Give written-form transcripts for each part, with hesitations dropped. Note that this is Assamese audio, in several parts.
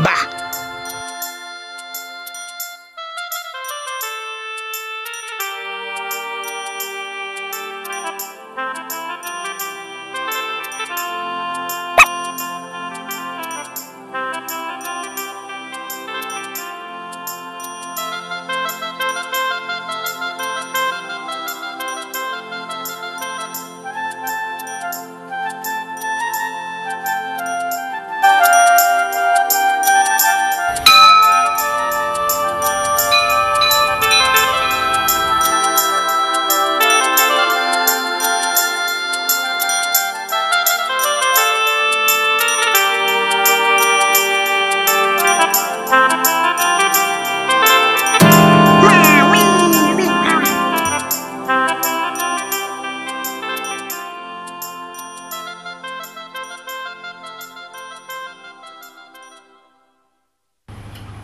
বাহ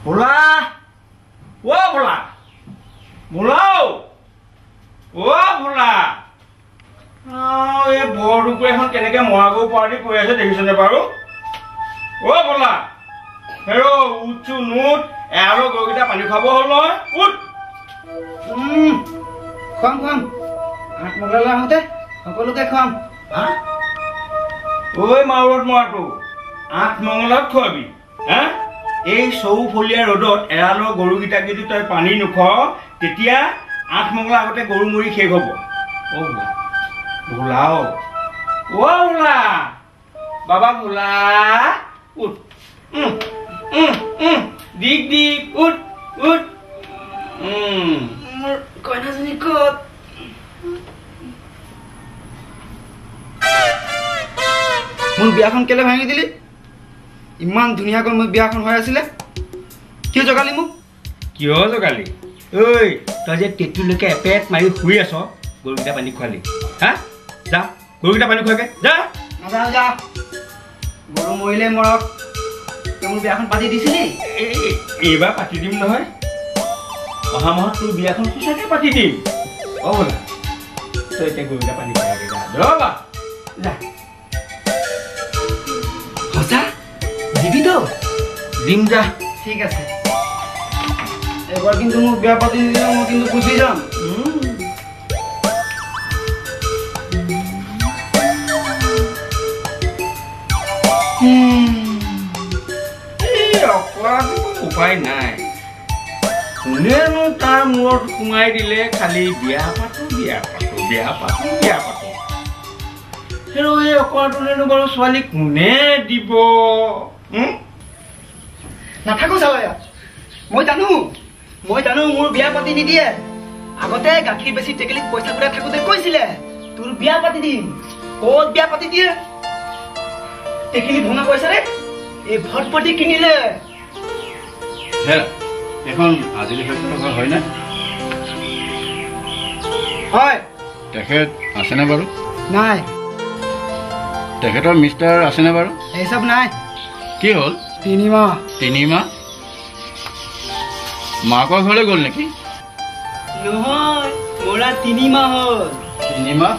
Bola, wah bola, bola, wah bola. Ini baru gue kan kena mau aku party gue aja dari sana baru. Wah bola, hero ucu nut, elo gue kita panik kabur loh, ut. Khom, anak moga lah hote, apa lu kayak khom? Hah? Oi maurut tu, anak mengelat kau bi, hah? এই চৌফলীয়া ৰ'দত এৰালৰ গৰুকেইটাক যদি তই পানী নোখোৱাও তেতিয়া 8 মংগলা আগতে গৰু মৰি শেষ হ'ব ও ভোলা ও ভোলা বাবা ভোলা উঠ দিক দিক উঠ উঠ মোৰ কইনাজনী ক'ত? মোৰ বিয়াখন কেলে ভাঙি দিলি? ইমান ধুনীয়াকৈ মোৰ বিয়াখন হৈ আছিলে কিয় জগালি মোক কিয় জগালি ঐ তই যে টেটুলৈকে এপেট মাৰি শুই আছ গৰুকেইটা পানী খোৱালি হা যা গৰুকেইটা পানী খোৱাগে যা নাযাওঁ যা গৰু মৰিলে মৰক তই মোৰ বিয়াখন পাতি দিছিলি এইবাৰ পাতি দিম নহয় অহা মাহত তোৰ বিয়াখন সঁচাকৈ পাতি দিম অ ব'লা তই এতিয়া গৰুকেইটা পানী খোৱাগে যা ৰ'বা যা সঁচা দিবি তো দিম যা ঠিক আছে এবাৰ কিন্তু মোক বিয়া পাতি নিদিলে মই কিন্তু গুচি যাম উপায় নাই কোনেনো তাৰ মূৰত সোমাই দিলে খালি বিয়া পাতো আৰু এই অকৰাটোলেনো বাৰু ছোৱালী কোনে দিব নাথাকো চালয়া মই জানো মোৰ বিয়া পাতি নিদিয়ে আগতে গাখীৰ বেছি টেকেলিত পইচা গোটাই থাকোতে কৈছিলে তোৰ বিয়া পাতি দিম ক'ত বিয়া পাতি দিয়ে টেকেলি ভঙা পইচাৰে এই ভটপটি কিনিলে এখন আজিলি ঘৰ হয় না হয় তেখেত আছেনে বাৰু নাই তেখেতৰ মিষ্টাৰ আছেনে বাৰু এই সব নাই কি হ'ল 3 মাহ মাকৰ ঘৰলৈ গ'ল নেকি নহয় মোৰা 3 মাহ হ'ল 3 মাহ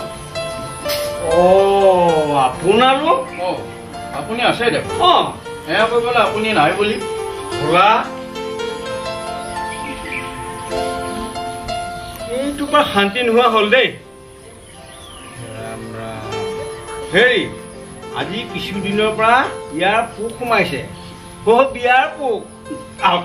আপোনালোক আপুনি আছে দেখোন এয়া কৈ গ'লে আপুনি নাই বুলি ভোলা এইটো পৰা শান্তি নোহোৱা হ'ল দেই হেৰি আজি কিছুদিনৰ পৰা ইয়াৰ পোক সোমাইছে বিয়াৰ পোক আহক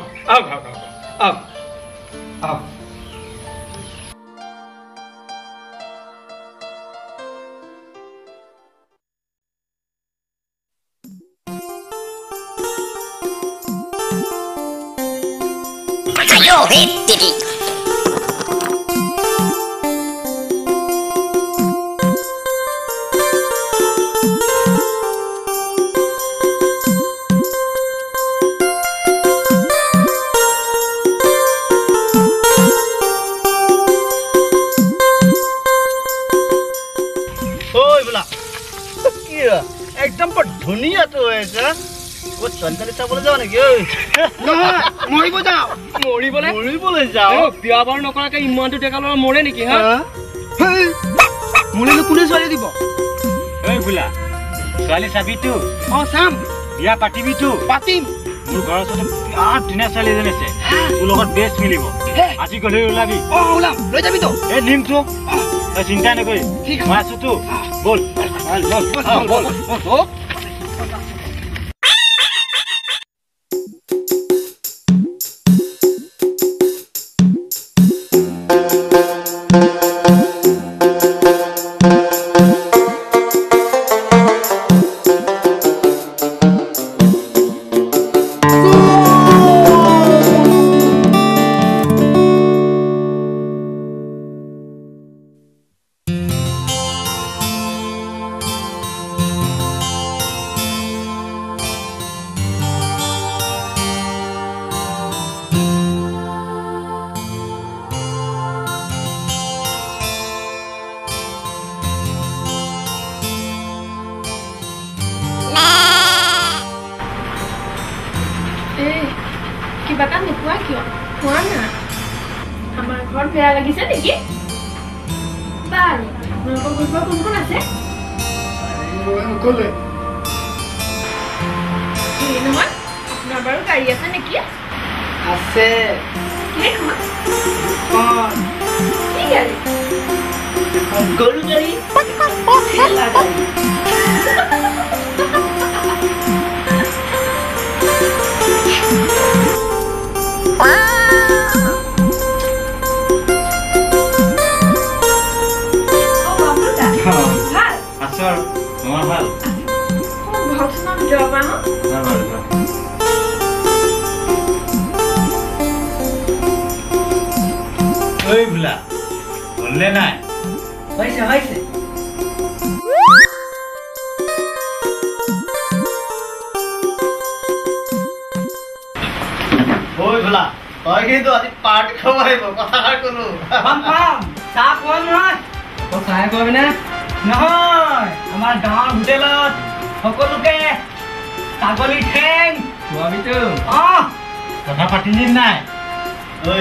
एकदम पर धुनिया तो ऐसा वो चंदन सा बोले जाओ नेকি মৰিব যাও মৰিবলে যাও বিয়া বাৰ নকৰাকে ইমানটো টেকালৰ মৰে নেকি হা মৰিলে কোনে ছোৱালী দিব এই ভুলা ছোৱালী চাবি তো চাম বিয়া পাতিবি তো পাতিম মোৰ ঘৰৰ ওচৰতে বিৰাট ধুনীয়া ছোৱালী এজনী আছে তোৰ লগত বেষ্ট মিলিব আজি গধূলি ওলাবি ওলাম লৈ যাবি তো এই নিমটো তই চিন্তা নকৰিবি মই আছো তো বল কিবা কাম নোখোৱা কিয় খোৱা না আমাৰ ঘৰত বেয়া লাগিছে নেকি বাৰু আপোনালোকৰ ঘৰত কোন কোন আছে ক'লে নহয় আপোনাৰ বাৰু গাড়ী আছে নেকি আছে কি গাড়ী গৰু গাড়ী ঠেলা গাড়ী আছো আৰু তোমাৰ ভাল ঐ বোলা হ'লনে নাই হৈছে হৈছে ঐ বোলা তই কিন্তু আজি পাৰ্টি খাব আহিব কথা ক'লো পাম চাহ খোৱা নহয় চাহ খোৱাবিনে নহয় আমাৰ গাঁৱৰ হোটেলত সকলোকে ছাগলী ঠেং খোৱাবিতো কথা পাতিলি নাই ঐ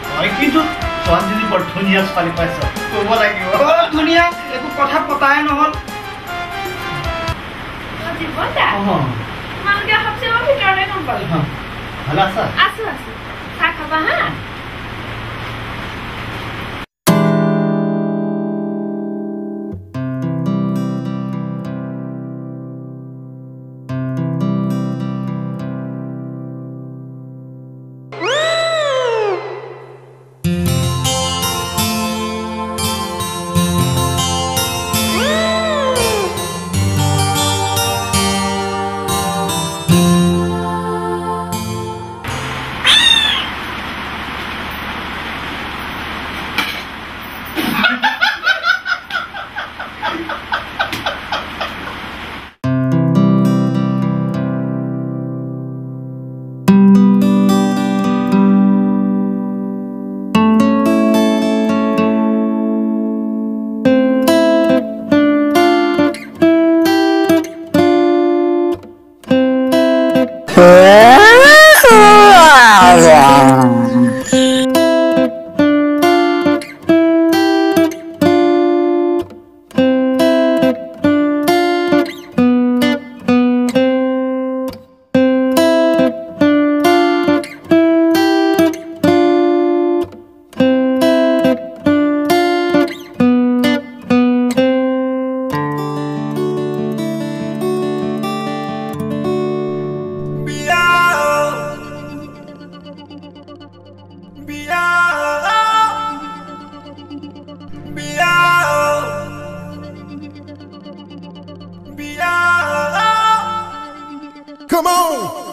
তই কিন্তু ছোৱালীজনী বৰ ধুনীয়া ছোৱালী পাইছ ক'ব লাগিব ধুনীয়া একো কথা পতাই নহ'ল তোমালোকে সবচে মই ভিতৰতে গম পালো ভালে আছা আছো আছো চাহ খাবা হা Come on!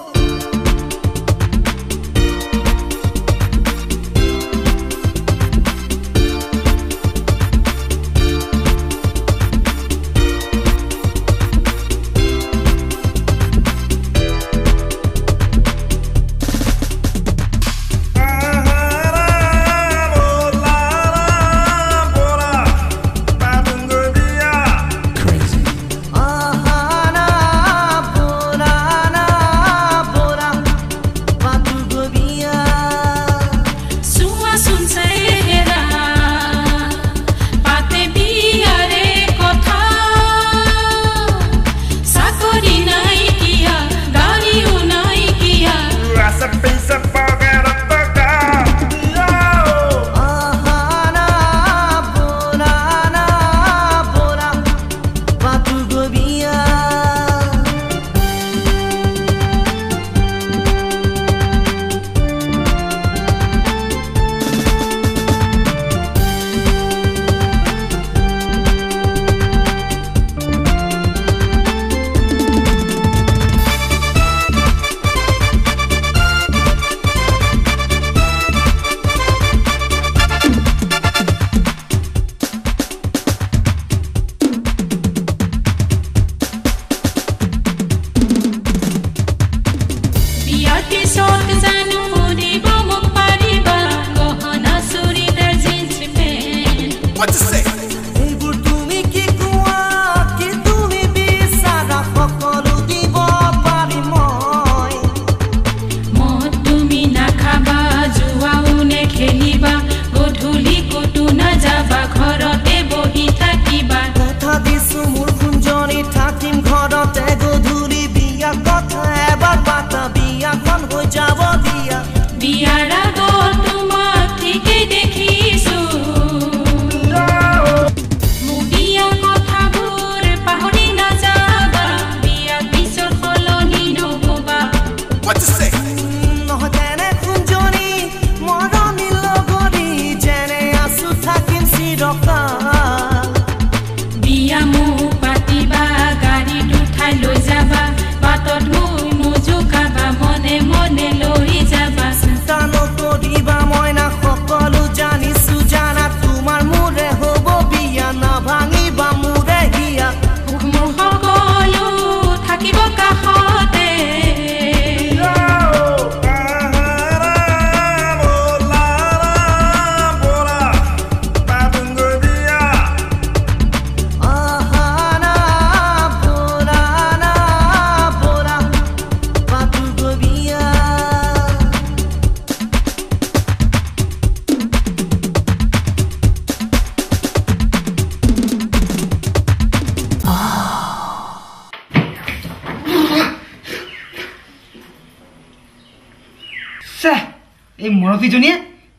এই মৰতিজনীয়ে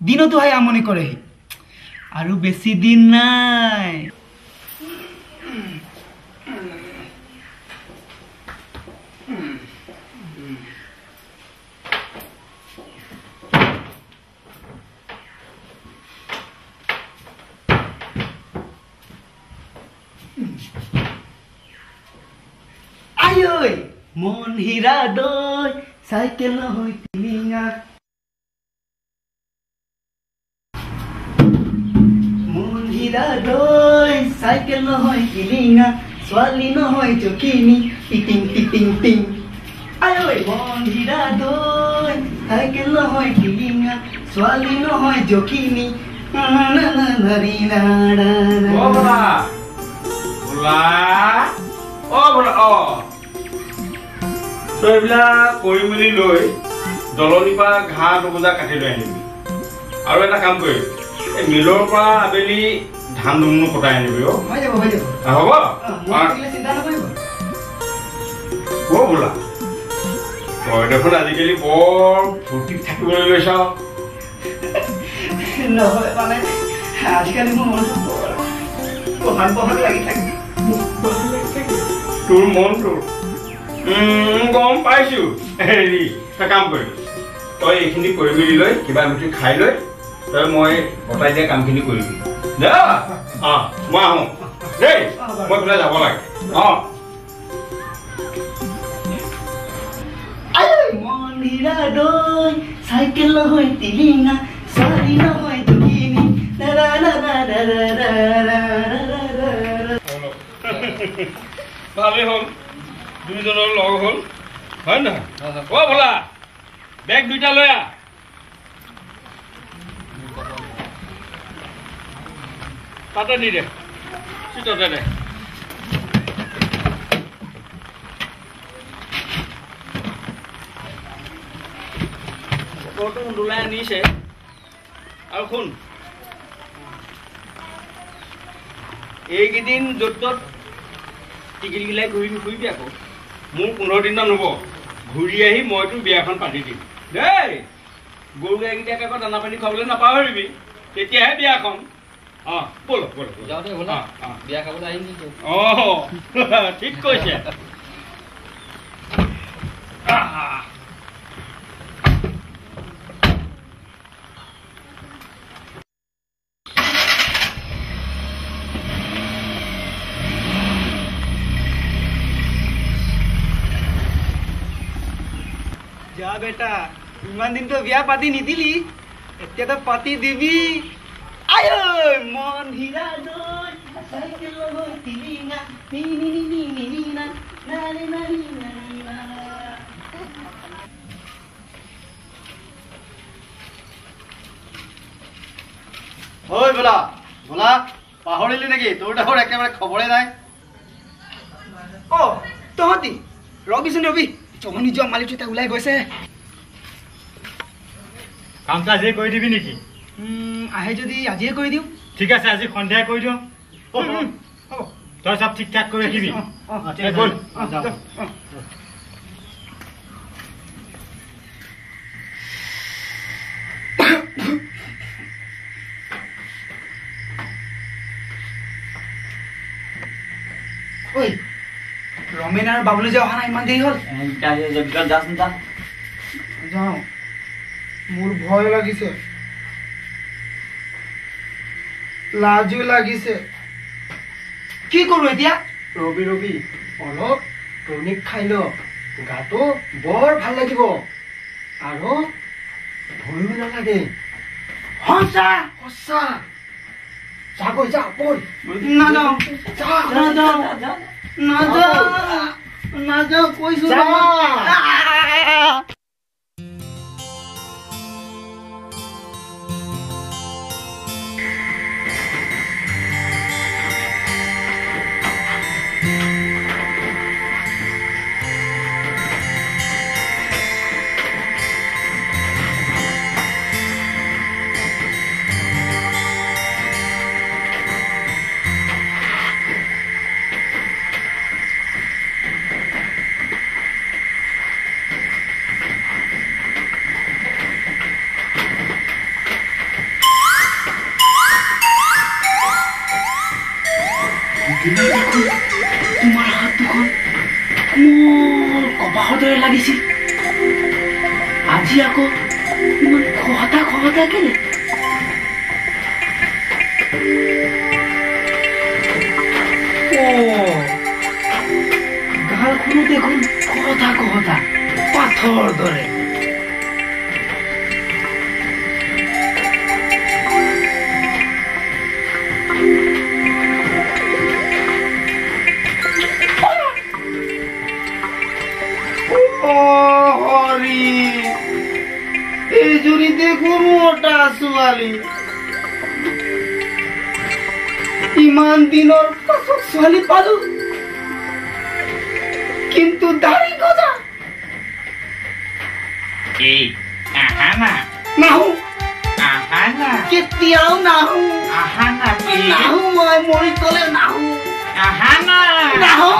দিনতো আহি আমনি কৰেহি আৰু বেছি দিন নাই আয়ৈ মন হীৰা দৈ চাইকেল নহয় টিলিঙা মন হীৰা দৈ চাইকেল নহয় টিলিঙা ছোৱালী নহয় জকিনী টিটিং টিটিং টিং আয়ৈ মন হীৰা দৈ চাইকেল নহয় টিলিঙা ছোৱালী নহয় জকিনী এইবিলাক কৰি মেলি লৈ দলনিৰ পৰা ঘাঁহ দুবোজা কাটি লৈ আনিবি আৰু এটা কাম কৰিবি এই মিলৰ পৰা আবেলি ধান দুমুনো কটাই আনিবি হ'ব বোলা তই দেখোন আজিকালি বৰ ফূৰ্তিত থাকিবলৈ লৈছ নহয় মানে আজিকালি মোৰ মনটো পঢ়ান পঢ়ান লাগি থাকে তোৰ মনটো গম পাইছো হেৰি এটা কাম কৰিবি তই এইখিনি কৰি মেলি লৈ কিবা মিঠি খাই লৈ তই মই বতাই দিয়া কামখিনি কৰিবি দে মই আহোঁ দেই মই পেলাই যাব লাগে মন হীৰা দৈ চাইকেল নহয় টিলিঙা ছোৱালী নহয় জকিনী ভালেই হ'ল দুইজনৰ লগ হ'ল হয় নহয় অ ভোলা বেগ দুইটা লৈ আহ তাতে দি দে চিটতে দে বতৰটো উন্দোলাই আনিছে আৰু শুন এইকেইদিন য'ত ত'ত টিকিলি গিলাই ঘূৰি নুফুৰিবি আকৌ মোৰ 15 দিনমান হ'ব ঘূৰি আহি মই তোৰ বিয়াখন পাতি দিম দেই গৰু গাইকেইটাক আকৌ দানা পানী খাবলৈ নাপাহৰিবি তেতিয়াহে বিয়াখন ব'ল যাওঁতে বিয়া খাবলৈ আহিম কিন্তু ঠিক কৈছে যা বেটা ইমান দিনতো বিয়া পাতি নিদিলি এতিয়াতো পাতি দিবি আয়ৈ মন হীৰা দৈ চাইকেল নহয় টিলিঙা ঐ বোলা বোলা পাহৰিলি নেকি তোৰ দেখোন একেবাৰে খবৰে নাই অ তহঁতি ৰবিচোন ৰবি জমনি যোৱা মালিকটো এতিয়া ওলাই গৈছে কামটো আজিয়ে কৰি দিবি নেকি আহে যদি আজিয়ে কৰি দিওঁ ঠিক আছে আজি সন্ধিয়াই কৰি দিওঁ হ'ব তই চব ঠিক ঠাক কৰি ৰাখিবি ব'ল যাওঁ ঐ ৰমেন আৰু বাবলু যে অহা নাই ইমান দেৰি হ'ল যাওঁ মোৰ ভয় লাগিছে লাজো লাগিছে কি কৰো এতিয়া ৰবি ৰবি অলপ টনিক খাই ল গাটো বৰ ভাল লাগিব আৰু ভয়ো নালাগে সঁচা সঁচা যাগৈ যা বল নাযাওঁ নাযাওঁ কৈছো দেখোন তোমাৰ হাত দুখন মোৰ কপাহৰ দৰে লাগিছিল আজি আকৌ ইমান খহটা কেলে গালখনো দেখোন খহটা পাথৰ দৰে এইজনী দেখোন মোটা ছোৱালী ইমান দিনৰ পাছত ছোৱালী পালো কিন্তু দাড়ি গজা এই আহা না নাহো আহা না কেতিয়াও নাহো আহা না নাহো মই মৰি গলে নাহো আহা না নাহো